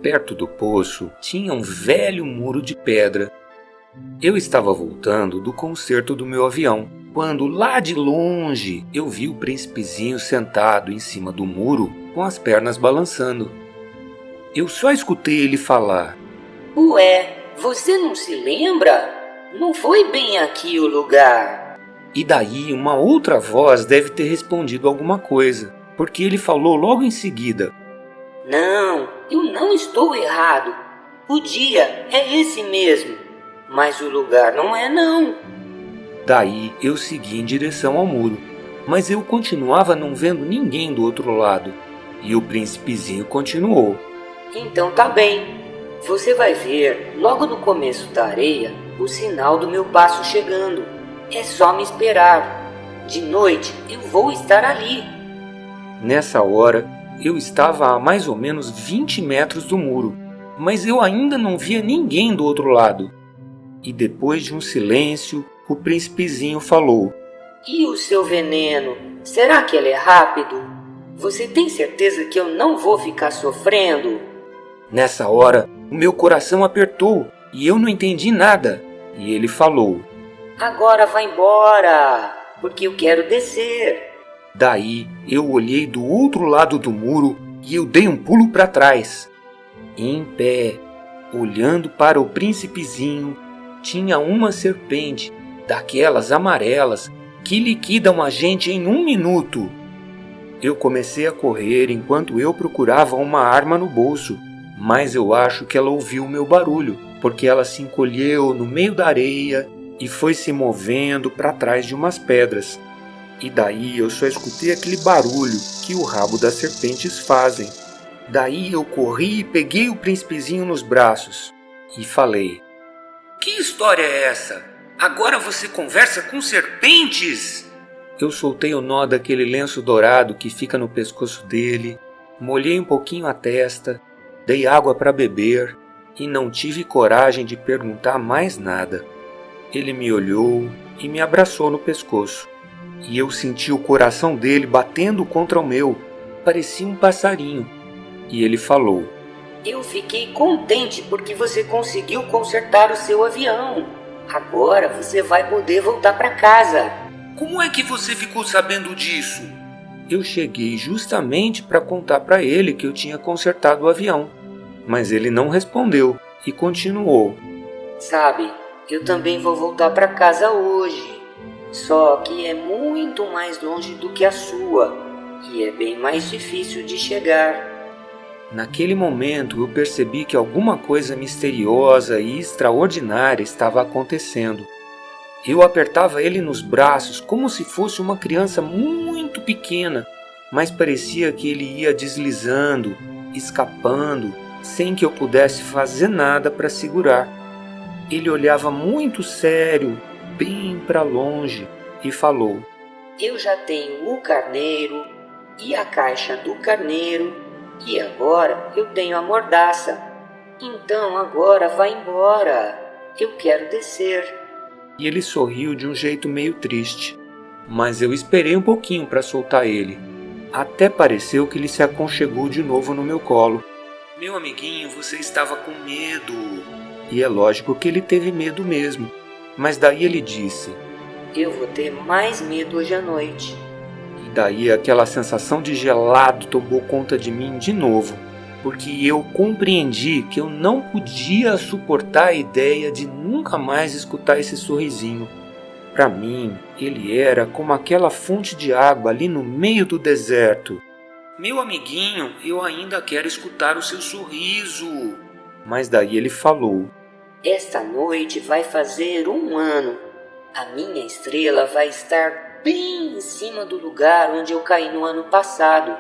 Perto do poço tinha um velho muro de pedra. Eu estava voltando do concerto do meu avião, quando lá de longe eu vi o príncipezinho sentado em cima do muro com as pernas balançando. Eu só escutei ele falar: Ué, você não se lembra? Não foi bem aqui o lugar. E daí uma outra voz deve ter respondido alguma coisa, porque ele falou logo em seguida: Não, eu não estou errado. O dia é esse mesmo, mas o lugar não é não. Daí eu segui em direção ao muro, mas eu continuava não vendo ninguém do outro lado. E o príncipezinho continuou: Então tá bem. Você vai ver, logo no começo da areia, o sinal do meu passo chegando. É só me esperar. De noite eu vou estar ali. Nessa hora, eu estava a mais ou menos 20 metros do muro, mas eu ainda não via ninguém do outro lado. E depois de um silêncio, o príncipezinho falou: E o seu veneno? Será que ele é rápido? Você tem certeza que eu não vou ficar sofrendo? Nessa hora, o meu coração apertou e eu não entendi nada. E ele falou: Agora vai embora, porque eu quero descer. Daí eu olhei do outro lado do muro e eu dei um pulo para trás. Em pé, olhando para o príncipezinho, tinha uma serpente, daquelas amarelas, que liquidam a gente em 1 minuto. Eu comecei a correr enquanto eu procurava uma arma no bolso, mas eu acho que ela ouviu o meu barulho, porque ela se encolheu no meio da areia e foi se movendo para trás de umas pedras. E daí eu só escutei aquele barulho que o rabo das serpentes fazem. Daí eu corri e peguei o príncipezinho nos braços e falei: Que história é essa? Agora você conversa com serpentes? Eu soltei o nó daquele lenço dourado que fica no pescoço dele, molhei um pouquinho a testa, dei água para beber e não tive coragem de perguntar mais nada. Ele me olhou e me abraçou no pescoço. E eu senti o coração dele batendo contra o meu. Parecia um passarinho. E ele falou: Eu fiquei contente porque você conseguiu consertar o seu avião. Agora você vai poder voltar para casa. Como é que você ficou sabendo disso? Eu cheguei justamente para contar para ele que eu tinha consertado o avião. Mas ele não respondeu e continuou: Sabe, eu também vou voltar para casa hoje. Só que é muito mais longe do que a sua e é bem mais difícil de chegar. Naquele momento eu percebi que alguma coisa misteriosa e extraordinária estava acontecendo. Eu apertava ele nos braços como se fosse uma criança muito pequena, mas parecia que ele ia deslizando, escapando, sem que eu pudesse fazer nada para segurar. Ele olhava muito sério, bem para longe, e falou: Eu já tenho o carneiro e a caixa do carneiro e agora eu tenho a mordaça. Então agora vai embora. Eu quero descer. E ele sorriu de um jeito meio triste. Mas eu esperei um pouquinho para soltar ele. Até pareceu que ele se aconchegou de novo no meu colo. Meu amiguinho, você estava com medo. E é lógico que ele teve medo mesmo. Mas daí ele disse: Eu vou ter mais medo hoje à noite. E daí aquela sensação de gelado tomou conta de mim de novo, porque eu compreendi que eu não podia suportar a ideia de nunca mais escutar esse sorrisinho. Para mim, ele era como aquela fonte de água ali no meio do deserto. Meu amiguinho, eu ainda quero escutar o seu sorriso. Mas daí ele falou: Esta noite vai fazer 1 ano. A minha estrela vai estar bem em cima do lugar onde eu caí no ano passado.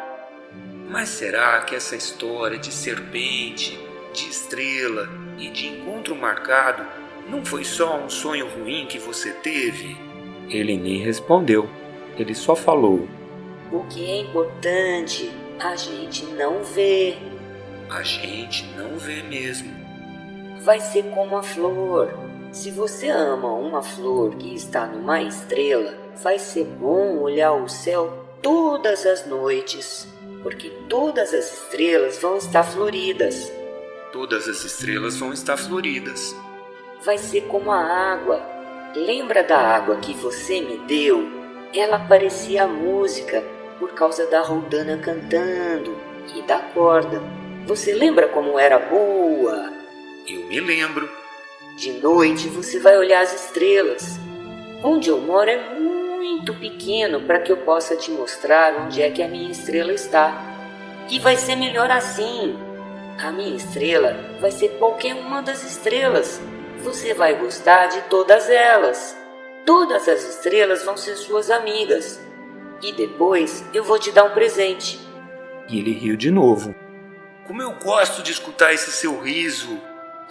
Mas será que essa história de serpente, de estrela e de encontro marcado não foi só um sonho ruim que você teve? Ele nem respondeu. Ele só falou: O que é importante, a gente não vê. A gente não vê mesmo. Vai ser como a flor. Se você ama uma flor que está numa estrela, vai ser bom olhar o céu todas as noites, porque todas as estrelas vão estar floridas. Todas as estrelas vão estar floridas. Vai ser como a água. Lembra da água que você me deu? Ela parecia música por causa da roldana cantando e da corda. Você lembra como era boa? Eu me lembro. De noite você vai olhar as estrelas. Onde eu moro é muito pequeno para que eu possa te mostrar onde é que a minha estrela está. E vai ser melhor assim. A minha estrela vai ser qualquer uma das estrelas. Você vai gostar de todas elas. Todas as estrelas vão ser suas amigas. E depois eu vou te dar um presente. E ele riu de novo. Como eu gosto de escutar esse seu riso.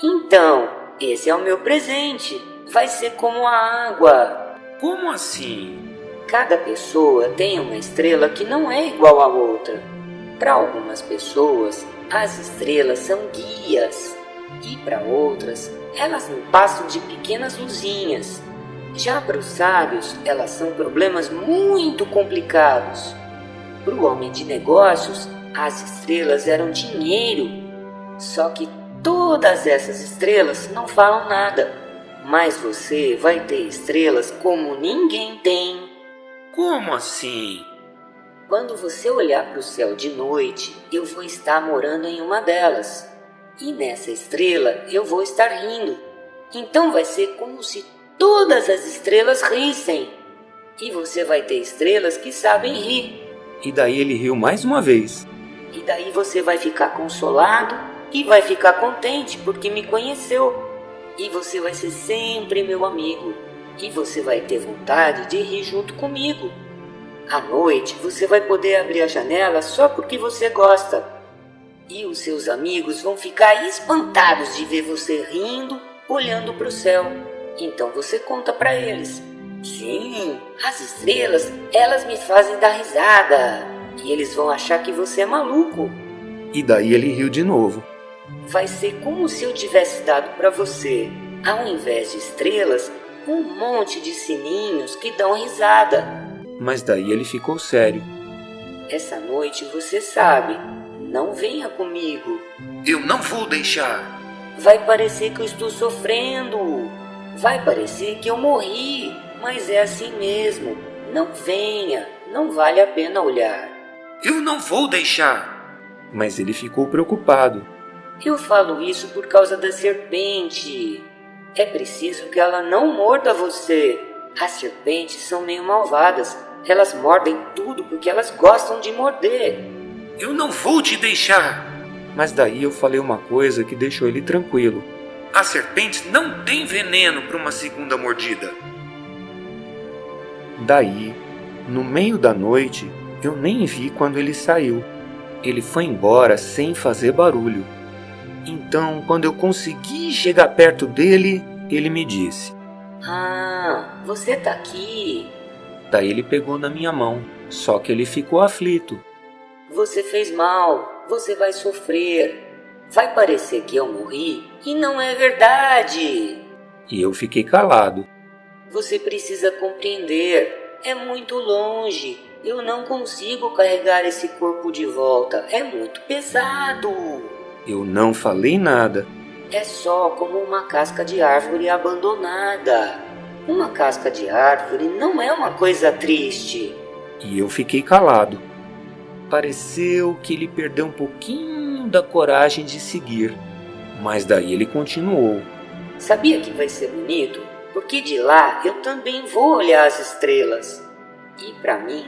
Então, esse é o meu presente. Vai ser como a água. Como assim? Cada pessoa tem uma estrela que não é igual à outra. Para algumas pessoas, as estrelas são guias. E para outras, elas não passam de pequenas luzinhas. Já para os sábios, elas são problemas muito complicados. Para o homem de negócios, as estrelas eram dinheiro. Só que todas essas estrelas não falam nada. Mas você vai ter estrelas como ninguém tem. Como assim? Quando você olhar para o céu de noite, eu vou estar morando em uma delas. E nessa estrela eu vou estar rindo. Então vai ser como se todas as estrelas rissem. E você vai ter estrelas que sabem rir. E daí ele riu mais uma vez. E daí você vai ficar consolado e vai ficar contente porque me conheceu. E você vai ser sempre meu amigo. E você vai ter vontade de rir junto comigo. À noite você vai poder abrir a janela só porque você gosta. E os seus amigos vão ficar espantados de ver você rindo, olhando para o céu. Então você conta para eles. Sim, as estrelas, elas me fazem dar risada. E eles vão achar que você é maluco. E daí ele riu de novo. Vai ser como se eu tivesse dado para você, ao invés de estrelas, um monte de sininhos que dão risada. Mas daí ele ficou sério. Essa noite você sabe, não venha comigo. Eu não vou deixar. Vai parecer que eu estou sofrendo. Vai parecer que eu morri, mas é assim mesmo. Não venha, não vale a pena olhar. Eu não vou deixar. Mas ele ficou preocupado. Eu falo isso por causa da serpente. É preciso que ela não morda você. As serpentes são meio malvadas. Elas mordem tudo porque elas gostam de morder. Eu não vou te deixar. Mas daí eu falei uma coisa que deixou ele tranquilo. As serpentes não têm veneno para uma segunda mordida. Daí, no meio da noite, eu nem vi quando ele saiu. Ele foi embora sem fazer barulho. Então, quando eu consegui chegar perto dele, ele me disse: Ah, você tá aqui. Daí ele pegou na minha mão, só que ele ficou aflito. Você fez mal, você vai sofrer. Vai parecer que eu morri e não é verdade. E eu fiquei calado. Você precisa compreender, é muito longe. Eu não consigo carregar esse corpo de volta, é muito pesado. Eu não falei nada. É só como uma casca de árvore abandonada. Uma casca de árvore não é uma coisa triste. E eu fiquei calado. Pareceu que ele perdeu um pouquinho da coragem de seguir. Mas daí ele continuou. Sabia que vai ser bonito? Porque de lá eu também vou olhar as estrelas. E para mim,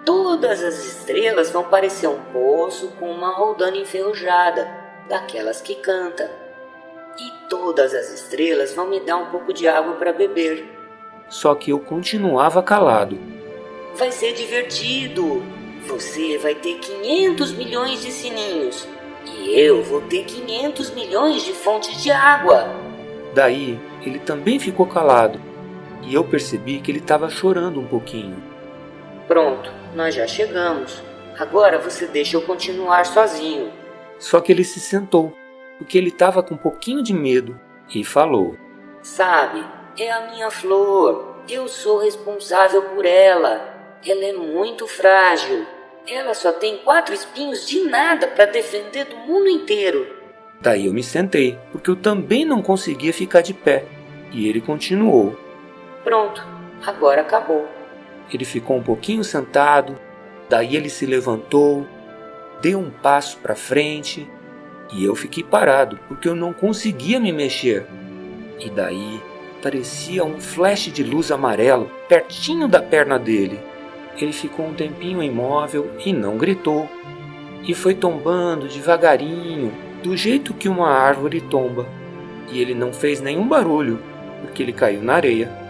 todas as estrelas vão parecer um poço com uma roldana enferrujada, daquelas que canta. E todas as estrelas vão me dar um pouco de água para beber. Só que eu continuava calado. Vai ser divertido. Você vai ter 500 milhões de sininhos. E eu vou ter 500 milhões de fontes de água. Daí, ele também ficou calado. E eu percebi que ele estava chorando um pouquinho. Pronto, nós já chegamos. Agora você deixa eu continuar sozinho. Só que ele se sentou, porque ele estava com um pouquinho de medo, e falou: Sabe, é a minha flor. Eu sou responsável por ela. Ela é muito frágil. Ela só tem 4 espinhos de nada para defender do mundo inteiro. Daí eu me sentei, porque eu também não conseguia ficar de pé. E ele continuou. Pronto, agora acabou. Ele ficou um pouquinho sentado, daí ele se levantou, deu um passo para frente e eu fiquei parado porque eu não conseguia me mexer. E daí parecia um flash de luz amarelo pertinho da perna dele. Ele ficou um tempinho imóvel e não gritou. E foi tombando devagarinho, do jeito que uma árvore tomba. E ele não fez nenhum barulho, porque ele caiu na areia.